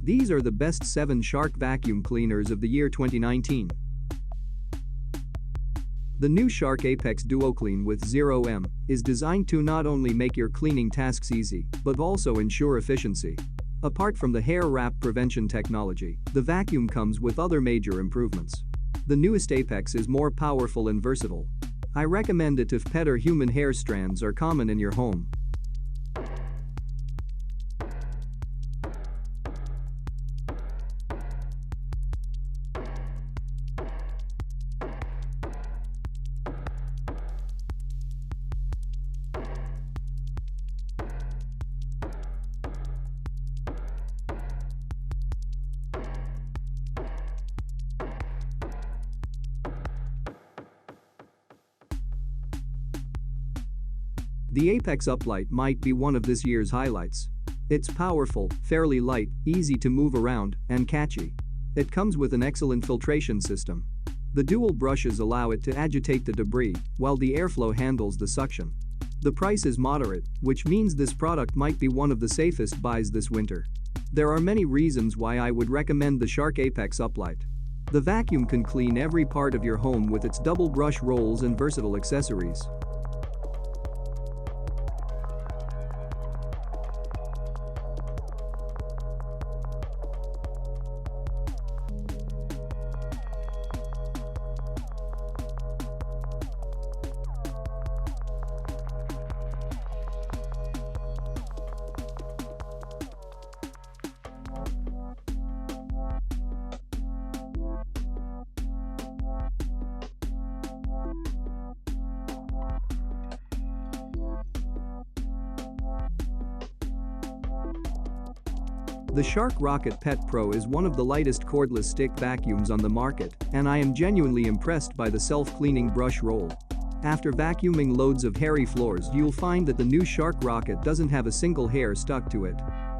These are the best 7 Shark vacuum cleaners of the year 2019. The new Shark Apex DuoClean with 0M is designed to not only make your cleaning tasks easy, but also ensure efficiency. Apart from the hair wrap prevention technology, the vacuum comes with other major improvements. The newest Apex is more powerful and versatile. I recommend it if pet or human hair strands are common in your home. The Apex UpLight might be one of this year's highlights. It's powerful, fairly light, easy to move around, and catchy. It comes with an excellent filtration system. The dual brushes allow it to agitate the debris, while the airflow handles the suction. The price is moderate, which means this product might be one of the safest buys this winter. There are many reasons why I would recommend the Shark Apex UpLight. The vacuum can clean every part of your home with its double brush rolls and versatile accessories. The Shark Rocket Pet Pro is one of the lightest cordless stick vacuums on the market, and I am genuinely impressed by the self-cleaning brush roll. After vacuuming loads of hairy floors, you'll find that the new Shark Rocket doesn't have a single hair stuck to it.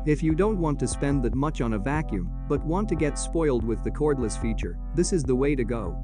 If you don't want to spend that much on a vacuum, but want to get spoiled with the cordless feature, this is the way to go.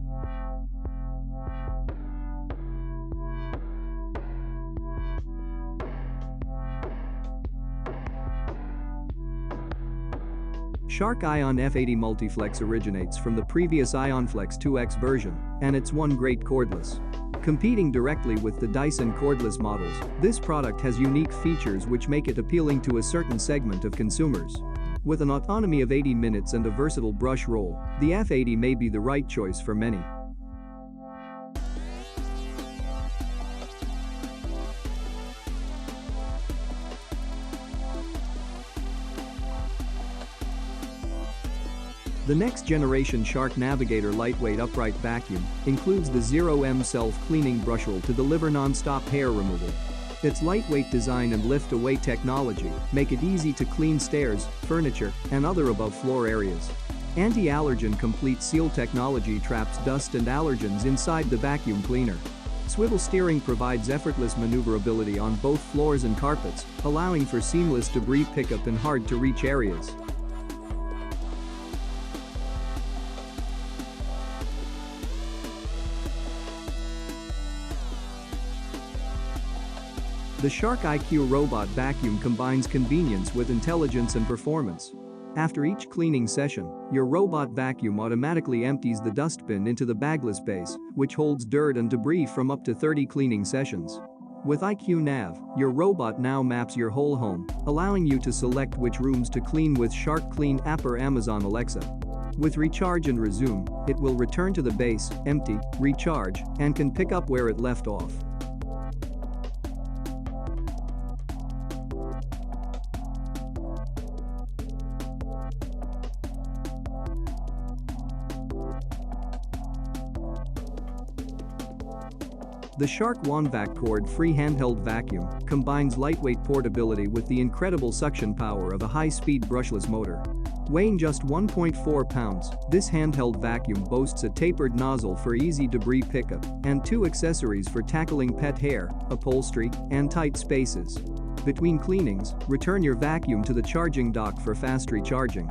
Shark ION F80 Multiflex originates from the previous ION Flex 2X version, and it's one great cordless. Competing directly with the Dyson cordless models, this product has unique features which make it appealing to a certain segment of consumers. With an autonomy of 80 minutes and a versatile brush roll, the F80 may be the right choice for many. The next generation Shark Navigator lightweight upright vacuum includes the 0M self-cleaning brush roll to deliver non-stop hair removal. Its lightweight design and lift-away technology make it easy to clean stairs, furniture, and other above-floor areas. Anti-allergen complete seal technology traps dust and allergens inside the vacuum cleaner. Swivel steering provides effortless maneuverability on both floors and carpets, allowing for seamless debris pickup in hard-to-reach areas. The Shark IQ Robot Vacuum combines convenience with intelligence and performance. After each cleaning session, your robot vacuum automatically empties the dustbin into the bagless base, which holds dirt and debris from up to 30 cleaning sessions. With IQ Nav, your robot now maps your whole home, allowing you to select which rooms to clean with Shark Clean app or Amazon Alexa. With recharge and resume, it will return to the base, empty, recharge, and can pick up where it left off. The Shark OneVac cord-free handheld vacuum combines lightweight portability with the incredible suction power of a high-speed brushless motor. Weighing just 1.4 pounds, this handheld vacuum boasts a tapered nozzle for easy debris pickup and 2 accessories for tackling pet hair, upholstery, and tight spaces. Between cleanings, return your vacuum to the charging dock for fast recharging.